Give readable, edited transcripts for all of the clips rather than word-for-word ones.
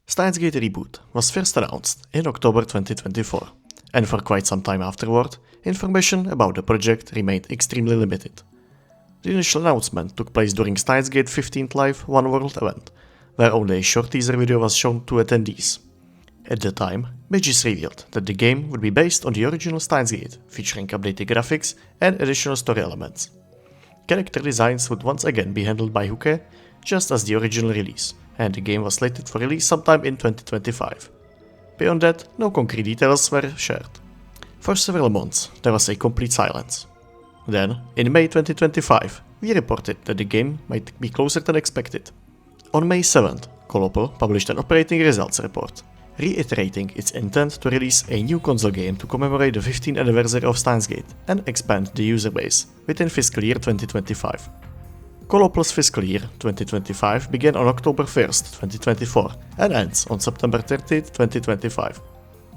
Steins reboot was first announced in October 2024, and for quite some time afterward, information about the project remained extremely limited. The initial announcement took place during Steins 15th Live One World event, where only a short teaser video was shown to attendees. At the time, Magis revealed that the game would be based on the original Steins, featuring updated graphics and additional story elements. Character designs would once again be handled by Huke, just as the original release, and the game was slated for release sometime in 2025. Beyond that, no concrete details were shared. For several months, there was a complete silence. Then, in May 2025, we reported that the game might be closer than expected. On May 7th, Colopel published an operating results report, reiterating its intent to release a new console game to commemorate the 15th anniversary of Steins and expand the user base within fiscal year 2025. Colopel's fiscal year 2025 began on October 1st, 2024 and ends on September 30th, 2025.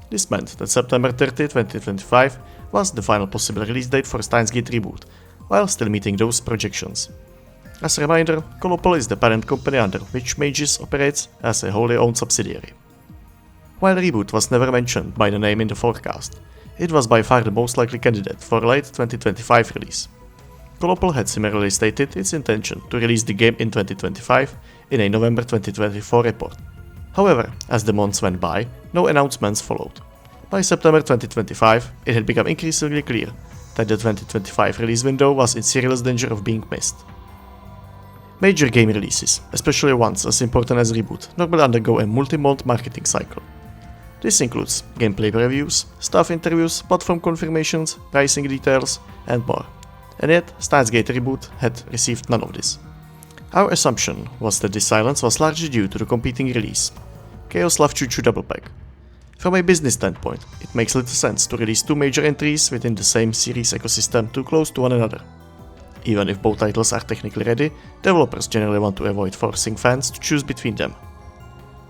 This meant that September 30th, 2025 was the final possible release date for Steins reboot, while still meeting those projections. As a reminder, Colopel is the parent company under which Magis operates as a wholly owned subsidiary. While reboot was never mentioned by the name in the forecast, it was by far the most likely candidate for a late 2025 release. Colopel had similarly stated its intention to release the game in 2025 in a November 2024 report. However, as the months went by, no announcements followed. By September 2025, it had become increasingly clear that the 2025 release window was in serious danger of being missed. Major game releases, especially ones as important as reboot, normally undergo a multi-month marketing cycle. This includes gameplay previews, staff interviews, platform confirmations, pricing details, and more. And yet, Steins reboot had received none of this. Our assumption was that this silence was largely due to the competing release, Chaos Love Choo Choo Double Pack. From a business standpoint, it makes little sense to release two major entries within the same series ecosystem too close to one another. Even if both titles are technically ready, developers generally want to avoid forcing fans to choose between them.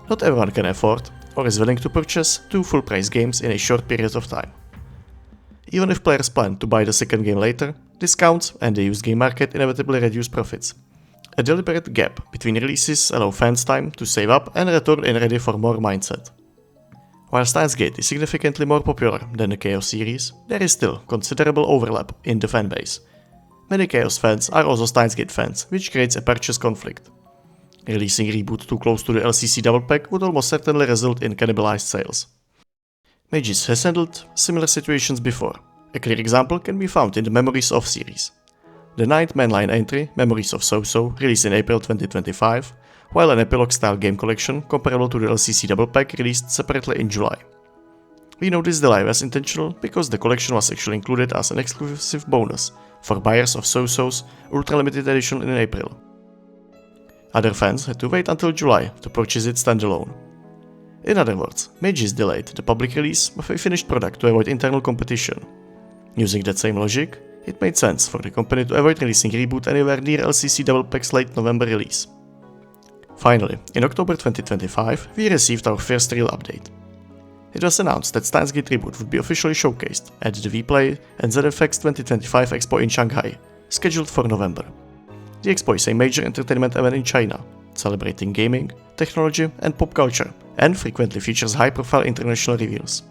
Not everyone can afford, or is willing to purchase, two full-price games in a short period of time. Even if players plan to buy the second game later, discounts and the used game market inevitably reduce profits. A deliberate gap between releases allows fans time to save up and return in ready for more mindset. While Steins is significantly more popular than the Chaos series, there is still considerable overlap in the fanbase. Many Chaos fans are also Steins fans, which creates a purchase conflict. Releasing reboot too close to the LCC double pack would almost certainly result in cannibalized sales. Magis has handled similar situations before. A clear example can be found in the Memories of series. The 9th mainline entry, Memories of So-So, released in April 2025, while an epilogue-style game collection comparable to the LCC double pack released separately in July. We know this delay was intentional because the collection was actually included as an exclusive bonus for buyers of So-So's Ultra Limited Edition in April. Other fans had to wait until July to purchase it standalone. In other words, Magis delayed the public release of a finished product to avoid internal competition. Using that same logic, it made sense for the company to avoid releasing reboot anywhere near LCC Double Pack's late November release. Finally, in October 2025, we received our first real update. It was announced that Steins reboot would be officially showcased at the WePlay ZFX 2025 Expo in Shanghai, scheduled for November. The Expo is a major entertainment event in China, celebrating gaming, technology, and pop culture, and frequently features high-profile international reveals.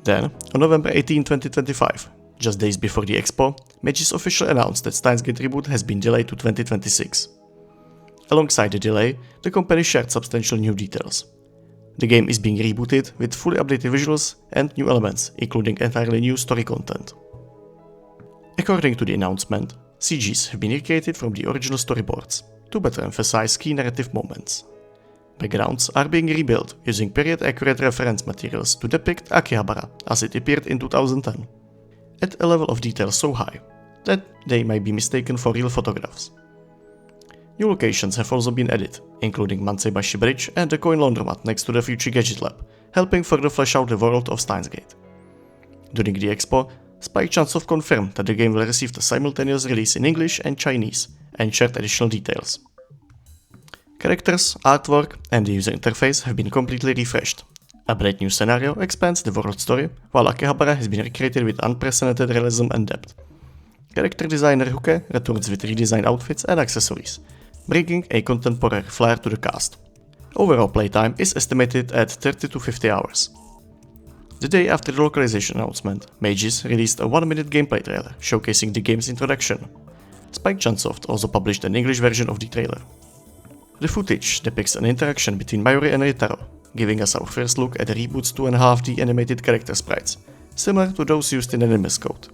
Then, on November 18, 2025, just days before the Expo, Magis officially announced that Steins reboot has been delayed to 2026. Alongside the delay, the company shared substantial new details. The game is being rebooted with fully updated visuals and new elements, including entirely new story content. According to the announcement, CGs have been recreated from the original storyboards to better emphasize key narrative moments. Backgrounds are being rebuilt using period-accurate reference materials to depict Akihabara as it appeared in 2010, at a level of detail so high that they might be mistaken for real photographs. New locations have also been added, including Manseibashi Bridge and the coin laundromat next to the Future Gadget Lab, helping further flesh out the world of Steins. During the Expo, Spike Chunsoft confirmed that the game will receive a simultaneous release in English and Chinese, and shared additional details. Characters, artwork, and the user interface have been completely refreshed. A brand new scenario expands the world story, while Akihabara has been recreated with unprecedented realism and depth. Character designer Huke returns with redesigned outfits and accessories, bringing a contemporary flair to the cast. Overall playtime is estimated at 30 to 50 hours. The day after the localization announcement, Mages released a 1-minute gameplay trailer showcasing the game's introduction. Spike Chunsoft also published an English version of the trailer. The footage depicts an interaction between Mayuri and Ritaro, giving us our first look at the Reboot's 2.5D animated character sprites, similar to those used in Animus Code.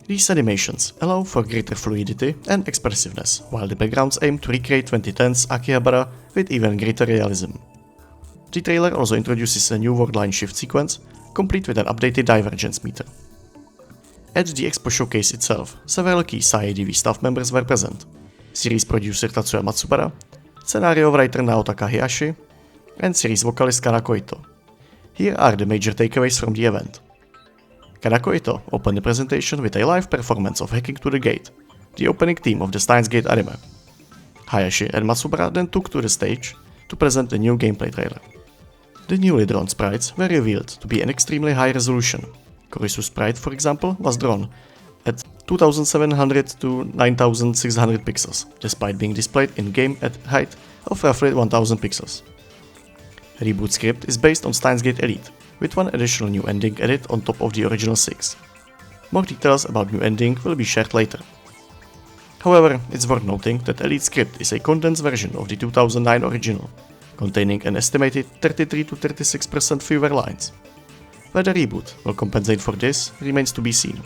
These animations allow for greater fluidity and expressiveness, while the backgrounds aim to recreate 2010's Akihabara with even greater realism. The trailer also introduces a new word line shift sequence, complete with an updated divergence meter. At the Expo showcase itself, several key SciADV staff members were present: series producer Tatsuya Matsubara, scenario writer Naotaka Hayashi, and series vocalist Kanako Ito. Here are the major takeaways from the event. Kanako Ito opened the presentation with a live performance of Hacking to the Gate, the opening theme of the Steins Gate anime. Hayashi and Matsubara then took to the stage to present the new gameplay trailer. The newly drawn sprites were revealed to be an extremely high resolution. Korisu's sprite, for example, was drawn at 2700 to 9600 pixels, despite being displayed in-game at a height of roughly 1000 pixels. Reboot script is based on Steins Gate Elite, with one additional new ending added on top of the original 6. More details about new ending will be shared later. However, it's worth noting that Elite script is a condensed version of the 2009 original, containing an estimated 33 to 36% fewer lines. Whether Reboot will compensate for this remains to be seen.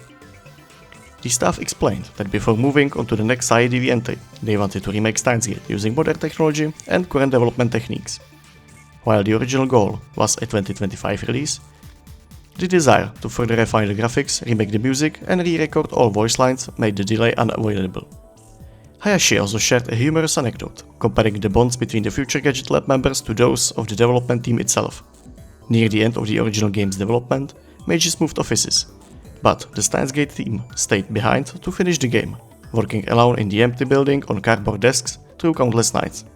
The staff explained that before moving on to the next SciADV entry, they wanted to remake Steins Gate using modern technology and current development techniques. While the original goal was a 2025 release, the desire to further refine the graphics, remake the music and re-record all voice lines made the delay unavoidable. Hayashi also shared a humorous anecdote, comparing the bonds between the future Gadget Lab members to those of the development team itself. Near the end of the original game's development, Mages moved offices, but the Steins Gate team stayed behind to finish the game, working alone in the empty building on cardboard desks through countless nights.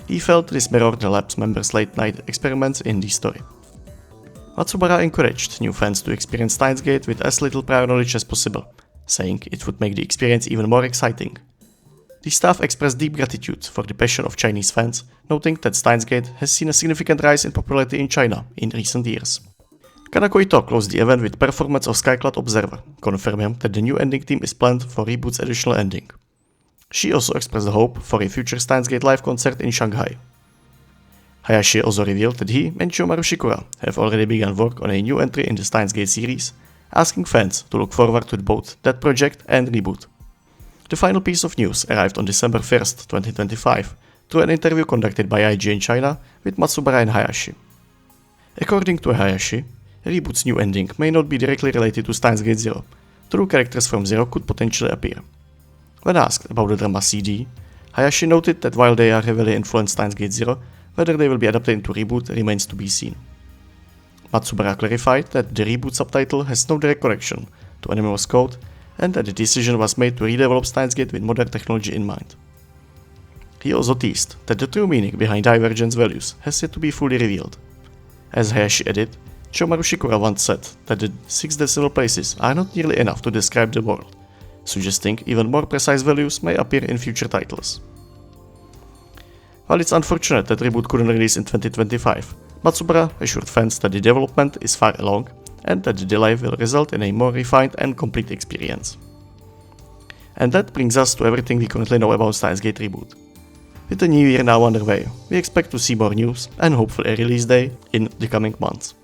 He felt this mirrored the lab's members' late-night experiments in the story. Matsubara encouraged new fans to experience Steins Gate with as little prior knowledge as possible, saying it would make the experience even more exciting. The staff expressed deep gratitude for the passion of Chinese fans, noting that Steins Gate has seen a significant rise in popularity in China in recent years. Kanako Ito closed the event with performance of Skyclad Observer, confirming that the new ending theme is planned for Reboot's additional ending. She also expressed the hope for a future Steins Gate live concert in Shanghai. Hayashi also revealed that he and Chiyomaru Shikura have already begun work on a new entry in the Steins Gate series, asking fans to look forward to both that project and Reboot. The final piece of news arrived on December 1st, 2025, through an interview conducted by IG in China with Matsubara and Hayashi. According to Hayashi, Reboot's new ending may not be directly related to Steins Gate Zero, though characters from Zero could potentially appear. When asked about the drama CD, Hayashi noted that while they are heavily influenced Steins Gate Zero, whether they will be adapted into Reboot remains to be seen. Matsubara clarified that the Reboot subtitle has no direct connection to Animus Code, and that the decision was made to redevelop Steins Gate with modern technology in mind. He also teased that the true meaning behind divergence values has yet to be fully revealed. As Hayashi added, Chiyomaru Shikura once said that the 6 decimal places are not nearly enough to describe the world, suggesting even more precise values may appear in future titles. While it's unfortunate that Reboot couldn't release in 2025, Matsubara assured fans that the development is far along and that the delay will result in a more refined and complete experience. And that brings us to everything we currently know about Steins Gate Reboot. With the new year now underway, we expect to see more news and hopefully a release day in the coming months.